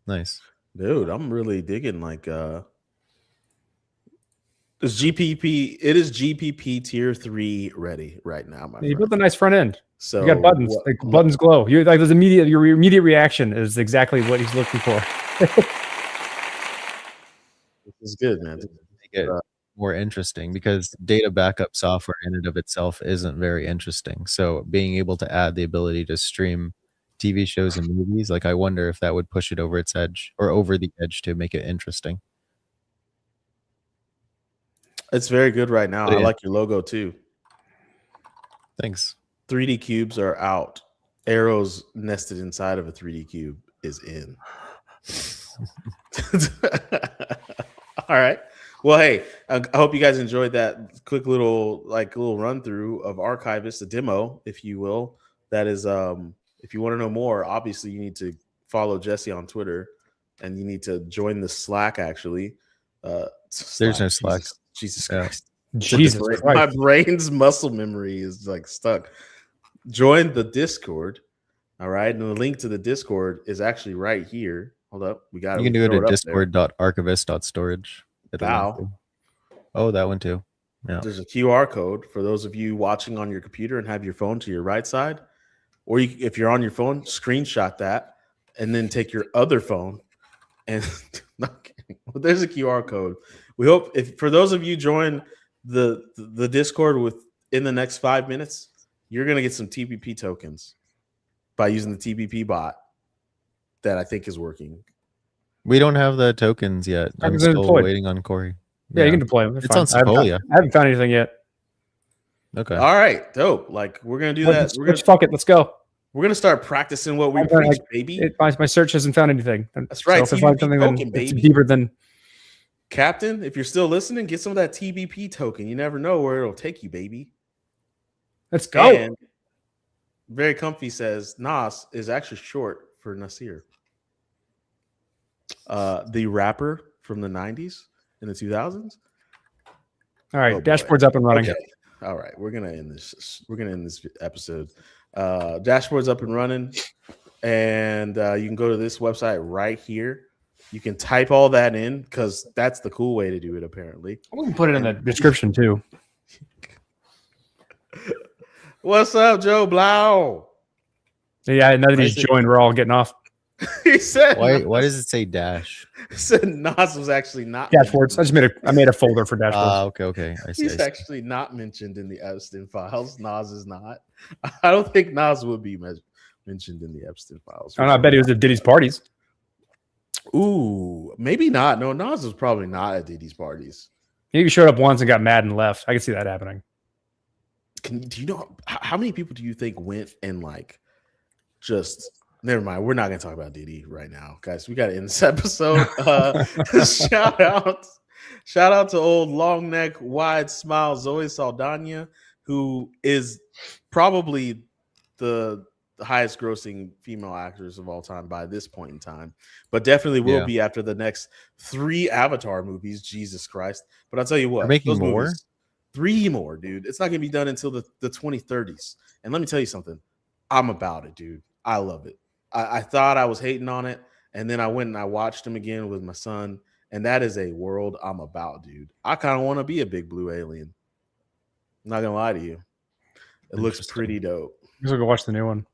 Nice. Dude, I'm really digging like this GPP. It is GPP tier 3 ready right now. You built a nice front end. So you got buttons. Buttons glow. You're like your immediate reaction is exactly what he's looking for. This is good, man. Make it more interesting because data backup software in and of itself isn't very interesting. So being able to add the ability to stream TV shows and movies, like I wonder if that would push it over its edge or over the edge to make it interesting. It's very good right now. I like your logo too. Thanks. 3D cubes are out. Arrows nested inside of a 3D cube is in. All right. Well, hey, I hope you guys enjoyed that quick little run through of Archivist, a demo, if you will. That is if you want to know more, obviously you need to follow Jesse on Twitter and you need to join the Slack actually. There's no Slack. Jesus Christ. Jesus Christ. My brain's muscle memory is like stuck. Join the Discord. All right. And the link to the Discord is actually right here. Hold up. We got it. You can do it at discord.archivist.storage. Wow. Oh, that one too. Yeah. There's a QR code for those of you watching on your computer and have your phone to your right side. Or if you're on your phone, screenshot that and then take your other phone and there's a QR code. We hope for those of you join the Discord within the next 5 minutes, you're going to get some TPP tokens by using the TPP bot. that I think is working. We don't have the tokens yet. I'm Tokens are still deployed. waiting on Corey. Yeah, you can deploy them. It's fine. on Sequoia. I haven't found anything yet. Okay. All right, dope. Like we're gonna do that. Fuck it. Let's go. We're gonna start practicing what we I'm trying, preach, like, baby. My search hasn't found anything. That's right, So if I find something token, that's baby. deeper than Captain, if you're still listening, get some of that TBP token. You never know where it'll take you, baby. let's go. And Very Comfy says Nas is actually short for Nasir. The rapper from the 90s and the 2000s. All right, Oh, boy. dashboard's up and running. Okay. All right, we're gonna end this. We're gonna end this episode. Dashboard's up and running, and you can go to this website right here. You can type all that in because that's the cool way to do it. Apparently, We can put it in the description too. What's up, Joe Blau? Yeah, now that he's joined, we're all getting off. He said, Why does it say dash? He said Nas was actually not Dashboards. I made a folder for dashboards. Okay. I see. He's actually not mentioned in the Epstein files. Nas is not. I don't think Nas would be mentioned in the Epstein files. I bet he was at Diddy's parties. Ooh, maybe not. No, Nas was probably not at Diddy's parties. Maybe he showed up once and got mad and left. I can see that happening. Do you know how many people do you think went and like just never mind? We're not gonna talk about Diddy right now, guys. We gotta end this episode. Shout out to old long neck, wide smile Zoe Saldana, who is probably the highest grossing female actress of all time by this point in time, but definitely will be after the next 3 Avatar movies. Jesus Christ. But I'll tell you what, they're making more. 3 more, dude. It's not gonna be done until the 2030s. And let me tell you something. I'm about it, dude. I love it. I thought I was hating on it, and then I went and I watched him again with my son, and that is a world I'm about, dude. I kind of want to be a big blue alien. I'm not gonna lie to you. It looks pretty dope. Let's go watch the new one.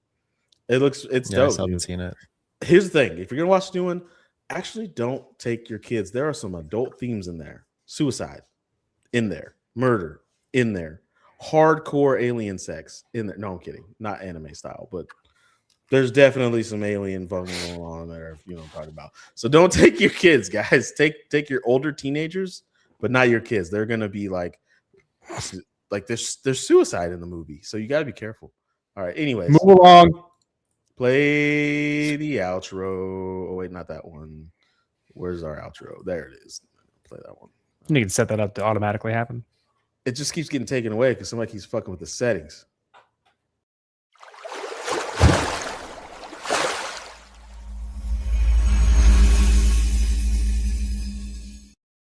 It's dope. I haven't seen it. Here's the thing: if you're gonna watch the new one, actually don't take your kids. There are some adult themes in there. Suicide in there. Murder in there. Hardcore alien sex in there. No, I'm kidding. Not anime style, but there's definitely some alien fucking going on there, if you know what I'm talking about. So don't take your kids, guys. Take your older teenagers, but not your kids. They're gonna be like there's suicide in the movie, so you got to be careful. All right. Anyways, Move along. Play the outro. Oh wait, not that one. Where's our outro? There it is. Play that one. You can set that up to automatically happen. It just keeps getting taken away because somebody keeps fucking with the settings.